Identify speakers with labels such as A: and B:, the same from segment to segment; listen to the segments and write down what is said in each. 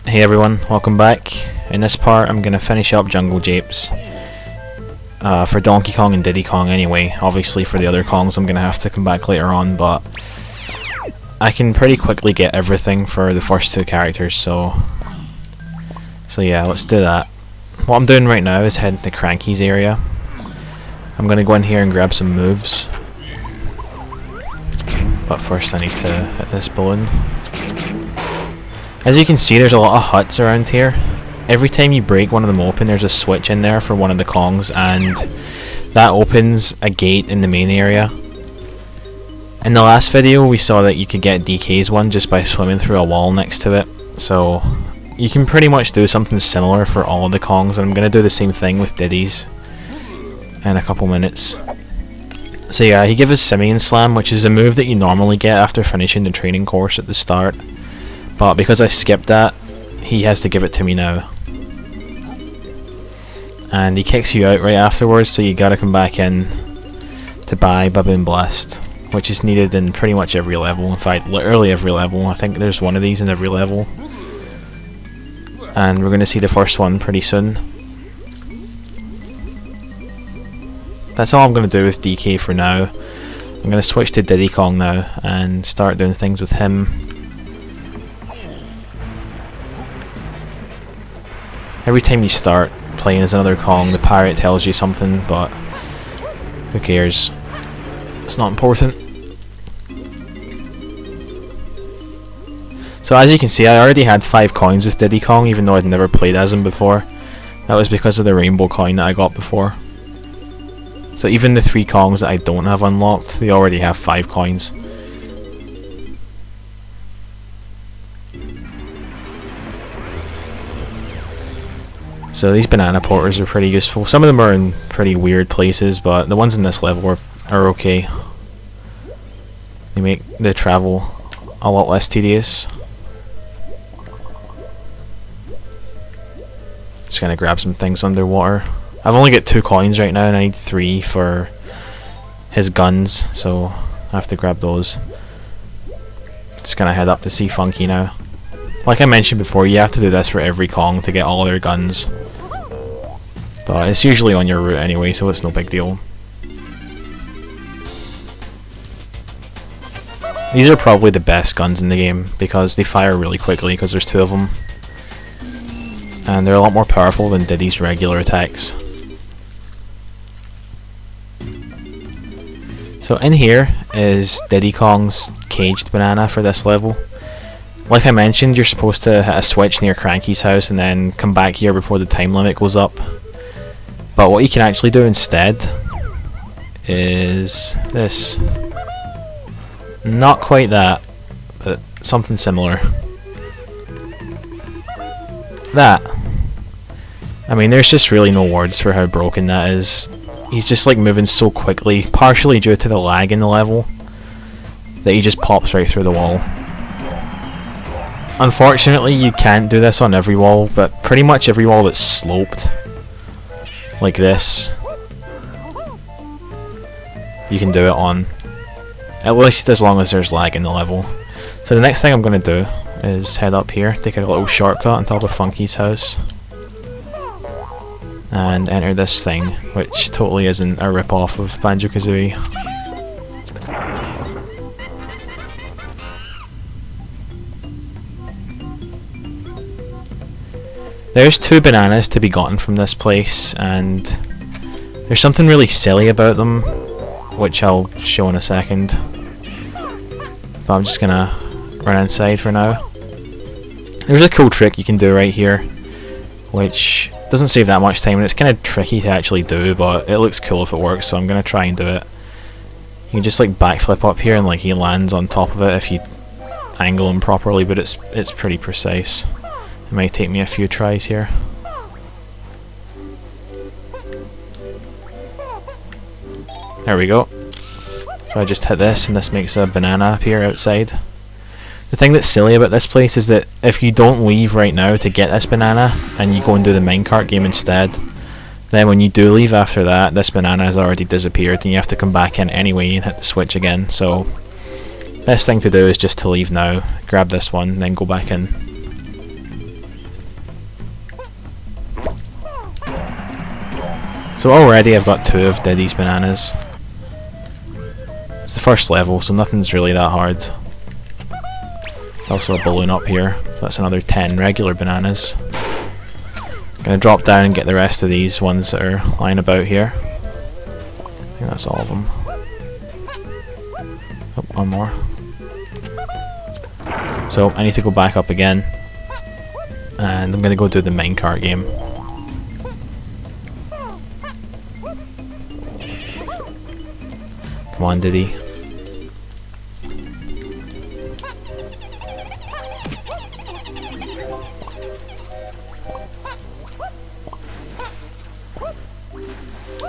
A: Hey everyone, welcome back. In this part I'm going to finish up Jungle Japes. For Donkey Kong and Diddy Kong anyway. Obviously for the other Kongs I'm going to have to come back later on, but I can pretty quickly get everything for the first two characters, so yeah, let's do that. What I'm doing right now is heading to Cranky's area. I'm going to go in here and grab some moves. But first I need to hit this balloon. As you can see, there's a lot of huts around here. Every time you break one of them open, there's a switch in there for one of the Kongs, and that opens a gate in the main area. In the last video, we saw that you could get DK's one just by swimming through a wall next to it. So you can pretty much do something similar for all of the Kongs, and I'm going to do the same thing with Diddy's in a couple minutes. So yeah, he gives us Simian Slam, which is a move that you normally get after finishing the training course at the start. But because I skipped that, he has to give it to me now. And he kicks you out right afterwards, so you gotta come back in to buy Baboon Blast, which is needed in pretty much every level. In fact, literally every level. I think there's one of these in every level. And we're gonna see the first one pretty soon. That's all I'm gonna do with DK for now. I'm gonna switch to Diddy Kong now and start doing things with him. Every time you start playing as another Kong, the pirate tells you something, but who cares? It's not important. So as you can see, I already had 5 coins with Diddy Kong, even though I'd never played as him before. That was because of the rainbow coin that I got before. So even the 3 Kongs that I don't have unlocked, they already have 5 coins. So these banana porters are pretty useful. Some of them are in pretty weird places, but the ones in this level are okay. They make the travel a lot less tedious. Just gonna grab some things underwater. I've only got 2 coins right now and I need 3 for his guns, so I have to grab those. Just gonna head up to see Funky now. Like I mentioned before, you have to do this for every Kong to get all their guns. But it's usually on your route anyway, so it's no big deal. These are probably the best guns in the game, because they fire really quickly, because there's 2 of them. And they're a lot more powerful than Diddy's regular attacks. So in here is Diddy Kong's caged banana for this level. Like I mentioned, you're supposed to hit a switch near Cranky's house and then come back here before the time limit goes up. But what you can actually do instead is this. Not quite that, but something similar. That. I mean, there's just really no words for how broken that is. He's just like moving so quickly, partially due to the lag in the level, that he just pops right through the wall. Unfortunately, you can't do this on every wall, but pretty much every wall that's sloped, like this, you can do it on. At least as long as there's lag in the level. So the next thing I'm going to do is head up here, take a little shortcut on top of Funky's house, and enter this thing, which totally isn't a rip-off of Banjo-Kazooie. There's 2 bananas to be gotten from this place, and there's something really silly about them, which I'll show in a second. But I'm just gonna run inside for now. There's a cool trick you can do right here, which doesn't save that much time, and it's kind of tricky to actually do, but it looks cool if it works, so I'm gonna try and do it. You can just like backflip up here, and like he lands on top of it if you angle him properly, but it's pretty precise. It might take me a few tries here. There we go. So I just hit this and this makes a banana appear outside. The thing that's silly about this place is that if you don't leave right now to get this banana and you go and do the minecart game instead, then when you do leave after that, this banana has already disappeared and you have to come back in anyway and hit the switch again. So best thing to do is just to leave now, grab this one, and then go back in. So already I've got 2 of Diddy's bananas. It's the first level, so nothing's really that hard. Also a balloon up here, so that's another 10 regular bananas. Gonna drop down and get the rest of these ones that are lying about here. I think that's all of them. Oh, one more. So I need to go back up again, and I'm gonna go do the minecart game. Come on, Diddy.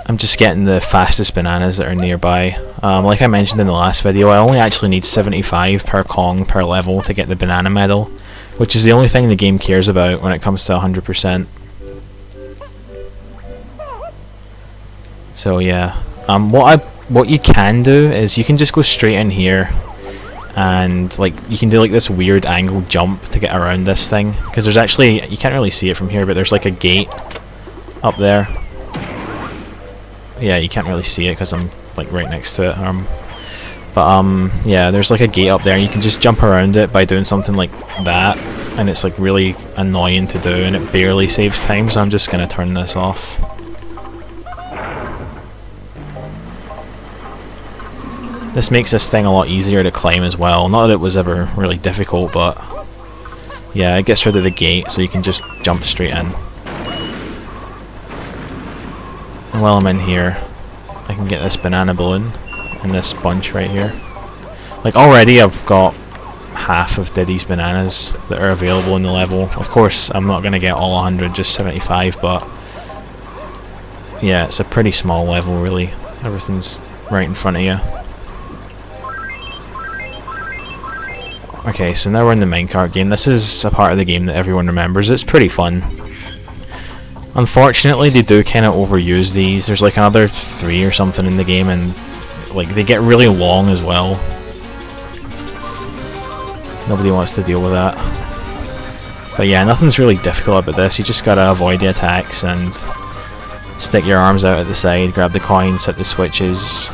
A: I'm just getting the fastest bananas that are nearby. Like I mentioned in the last video, I only actually need 75 per Kong per level to get the banana medal, which is the only thing the game cares about when it comes to 100%. So yeah, what you can do is you can just go straight in here, and like you can do like this weird angled jump to get around this thing, because there's actually, you can't really see it from here, but there's like a gate up there. Yeah, you can't really see it because I'm like right next to it. Yeah, there's like a gate up there, and you can just jump around it by doing something like that, and it's like really annoying to do, and it barely saves time, so I'm just gonna turn this off. This makes this thing a lot easier to climb as well. Not that it was ever really difficult, but yeah, it gets rid of the gate, so you can just jump straight in. And while I'm in here, I can get this banana balloon and this bunch right here. Like already I've got half of Diddy's bananas that are available in the level. Of course I'm not going to get all 100, just 75, but yeah, it's a pretty small level really. Everything's right in front of you. Okay, so now we're in the minecart game. This is a part of the game that everyone remembers. It's pretty fun. Unfortunately, they do kind of overuse these. There's like another 3 or something in the game, and like they get really long as well. Nobody wants to deal with that. But yeah, nothing's really difficult about this. You just gotta avoid the attacks and stick your arms out at the side, grab the coins, hit the switches.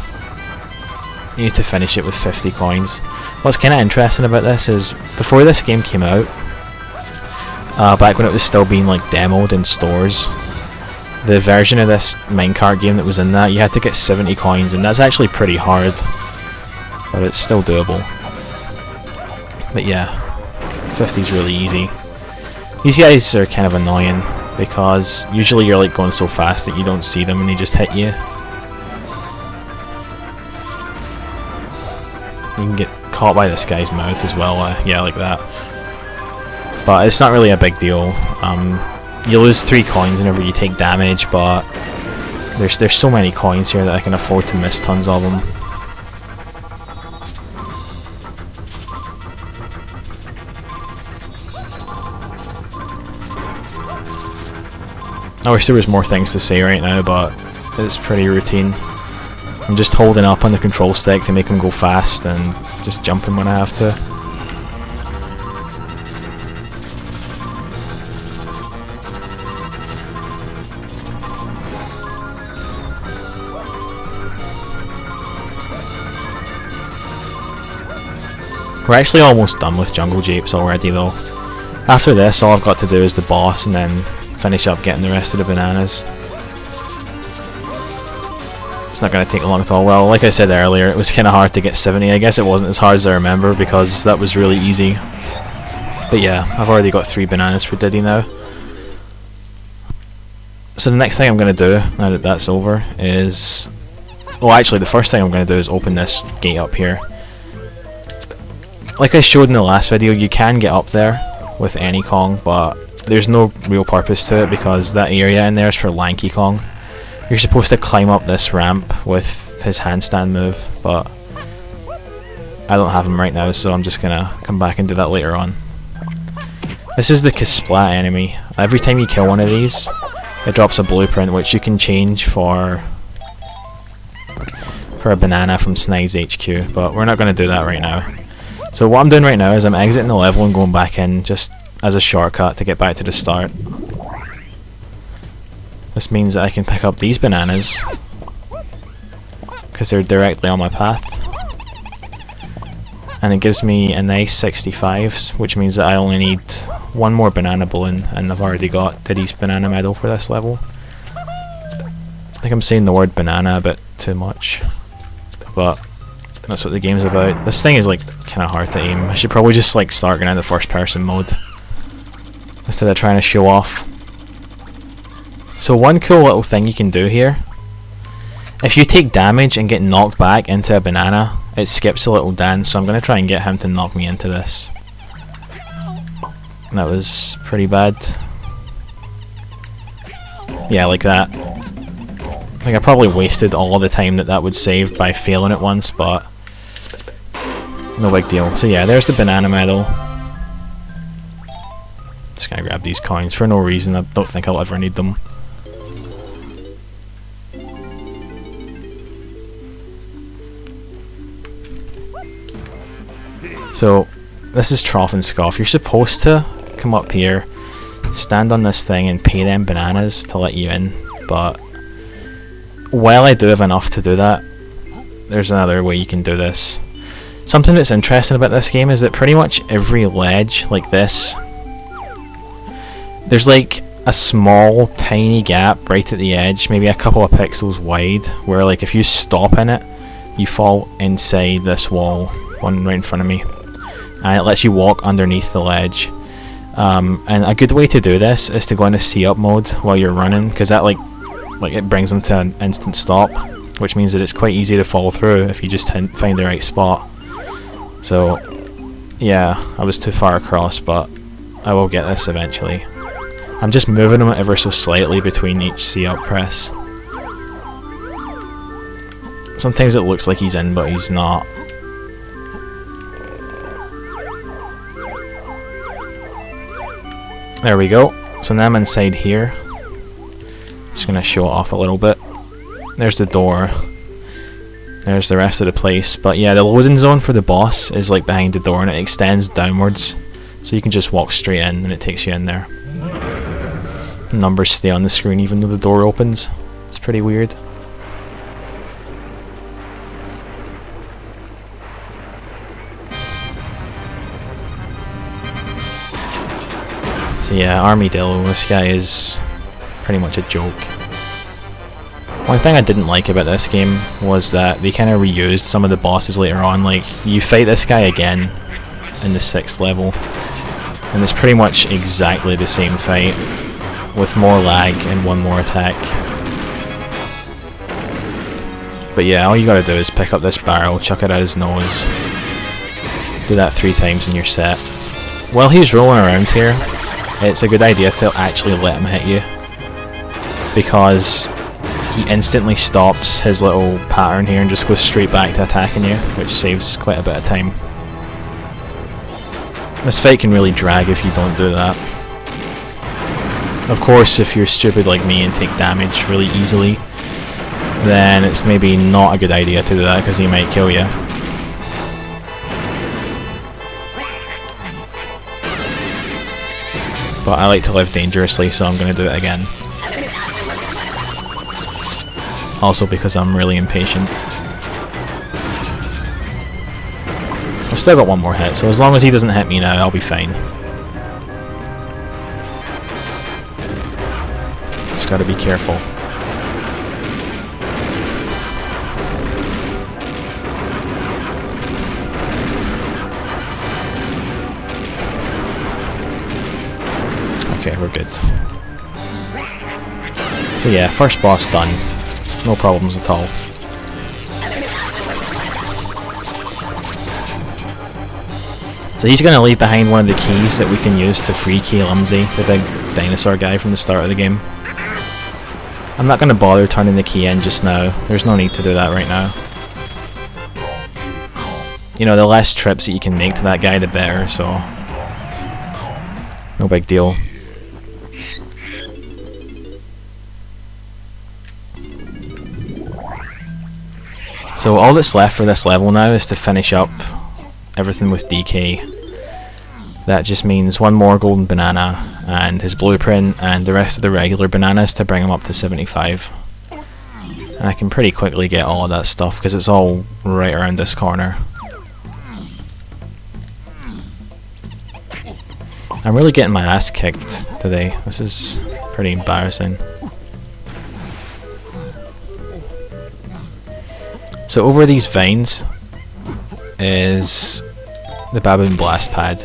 A: You need to finish it with 50 coins. What's kind of interesting about this is, before this game came out, back when it was still being like demoed in stores, the version of this minecart game that was in that, you had to get 70 coins, and that's actually pretty hard, but it's still doable. But yeah, 50's really easy. These guys are kind of annoying because usually you're like going so fast that you don't see them and they just hit you. You can get caught by this guy's mouth as well, yeah, like that. But it's not really a big deal. You lose 3 coins whenever you take damage, but there's so many coins here that I can afford to miss tons of them. I wish there was more things to say right now, but it's pretty routine. I'm just holding up on the control stick to make them go fast and just jumping when I have to. We're actually almost done with Jungle Japes already though. After this, all I've got to do is the boss and then finish up getting the rest of the bananas. It's not going to take long at all. Well, like I said earlier, it was kind of hard to get 70. I guess it wasn't as hard as I remember because that was really easy. But yeah, I've already got 3 bananas for Diddy now. So the next thing I'm going to do, now that that's over, is... Well, actually the first thing I'm going to do is open this gate up here. Like I showed in the last video, you can get up there with any Kong, but there's no real purpose to it because that area in there is for Lanky Kong. You're supposed to climb up this ramp with his handstand move, but I don't have him right now, so I'm just gonna come back and do that later on. This is the Splat enemy. Every time you kill one of these, it drops a blueprint which you can change for a banana from Snai's HQ, but we're not going to do that right now. So what I'm doing right now is I'm exiting the level and going back in just as a shortcut to get back to the start. This means that I can pick up these bananas because they're directly on my path. And it gives me a nice 65s, which means that I only need one more banana balloon, and I've already got Diddy's banana medal for this level. I think I'm saying the word banana a bit too much, but that's what the game's about. This thing is like kind of hard to aim. I should probably just like start going into first person mode instead of trying to show off. So one cool little thing you can do here, if you take damage and get knocked back into a banana, it skips a little dance, so I'm going to try and get him to knock me into this. That was pretty bad. Yeah, like that. I think I probably wasted all of the time that would save by failing it once, but no big deal. So yeah, there's the banana medal. Just gonna grab these coins for no reason. I don't think I'll ever need them. So this is Trough and Scoff. You're supposed to come up here, stand on this thing and pay them bananas to let you in, but while I do have enough to do that, there's another way you can do this. Something that's interesting about this game is that pretty much every ledge like this, there's like a small tiny gap right at the edge, maybe a couple of pixels wide, where like if you stop in it, you fall inside this wall, one right in front of me, and it lets you walk underneath the ledge. And a good way to do this is to go into see-up mode while you're running, because that like it brings them to an instant stop, which means that it's quite easy to fall through if you just find the right spot. So yeah, I was too far across, but I will get this eventually. I'm just moving him ever so slightly between each see-up press. Sometimes it looks like he's in, but he's not. There we go. So now I'm inside here. Just gonna show it off a little bit. There's the door. There's the rest of the place. But yeah, the loading zone for the boss is like behind the door, and it extends downwards. So you can just walk straight in and it takes you in there. Numbers stay on the screen even though the door opens. It's pretty weird. So yeah, Armadillo, this guy is pretty much a joke. One thing I didn't like about this game was that they kind of reused some of the bosses later on. Like, you fight this guy again in the 6th level, and it's pretty much exactly the same fight, with more lag and one more attack. But yeah, all you gotta do is pick up this barrel, chuck it at his nose, do that 3 times and you're set. While he's rolling around here, it's a good idea to actually let him hit you, because he instantly stops his little pattern here and just goes straight back to attacking you, which saves quite a bit of time. This fight can really drag if you don't do that. Of course, if you're stupid like me and take damage really easily, then it's maybe not a good idea to do that, because he might kill you. But I like to live dangerously, so I'm going to do it again. Also because I'm really impatient. I've still got one more hit, so as long as he doesn't hit me now, I'll be fine. Just gotta be careful. Okay, we're good. So yeah, first boss done. No problems at all. So he's going to leave behind one of the keys that we can use to free Key Lumsy, the big dinosaur guy from the start of the game. I'm not going to bother turning the key in just now. There's no need to do that right now. You know, the less trips that you can make to that guy, the better, so no big deal. So all that's left for this level now is to finish up everything with DK. That just means one more golden banana, and his blueprint and the rest of the regular bananas to bring him up to 75. And I can pretty quickly get all of that stuff because it's all right around this corner. I'm really getting my ass kicked today. This is pretty embarrassing. So over these vines is the baboon blast pad.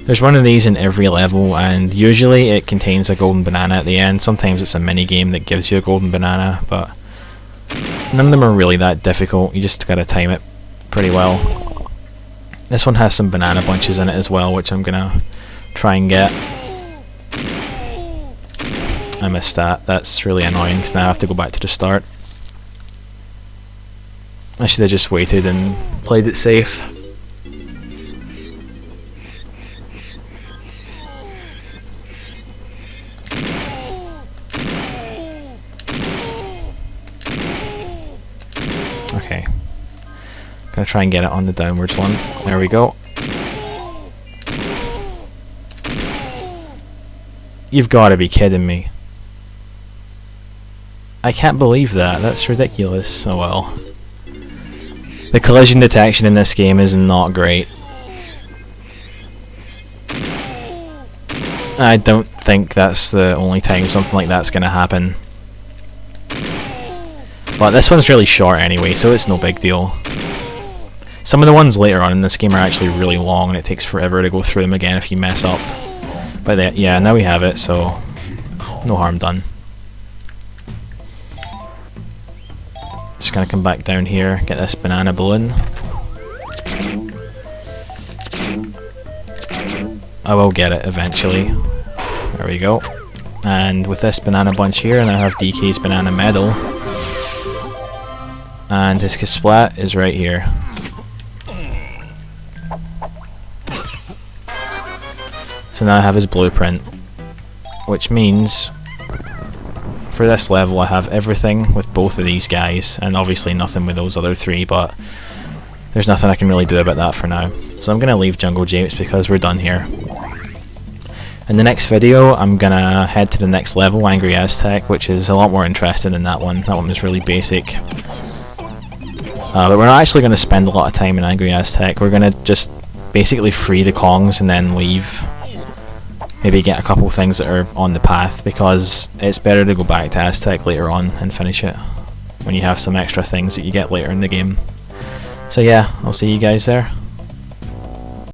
A: There's one of these in every level, and usually it contains a golden banana at the end. Sometimes it's a mini game that gives you a golden banana, but none of them are really that difficult. You just gotta time it pretty well. This one has some banana bunches in it as well, which I'm gonna try and get. I missed that. That's really annoying because now I have to go back to the start. I should have just waited and played it safe. Okay. Gonna try and get it on the downwards one. There we go. You've gotta be kidding me. I can't believe that. That's ridiculous. Oh well. The collision detection in this game is not great. I don't think that's the only time something like that's gonna happen. But this one's really short anyway, so it's no big deal. Some of the ones later on in this game are actually really long, and it takes forever to go through them again if you mess up. But yeah, now we have it, so no harm done. Just gonna come back down here, get this banana balloon. I will get it eventually. There we go. And with this banana bunch here, and I have DK's banana medal. And his Kasplat is right here. So now I have his blueprint, which means for this level I have everything with both of these guys, and obviously nothing with those other three, but there's nothing I can really do about that for now. So I'm going to leave Jungle Japes because we're done here. In the next video I'm going to head to the next level, Angry Aztec, which is a lot more interesting than that one. That one was really basic. But we're not actually going to spend a lot of time in Angry Aztec. We're going to just basically free the Kongs and then leave. Maybe get a couple things that are on the path, because it's better to go back to Aztec later on and finish it when you have some extra things that you get later in the game. So yeah, I'll see you guys there.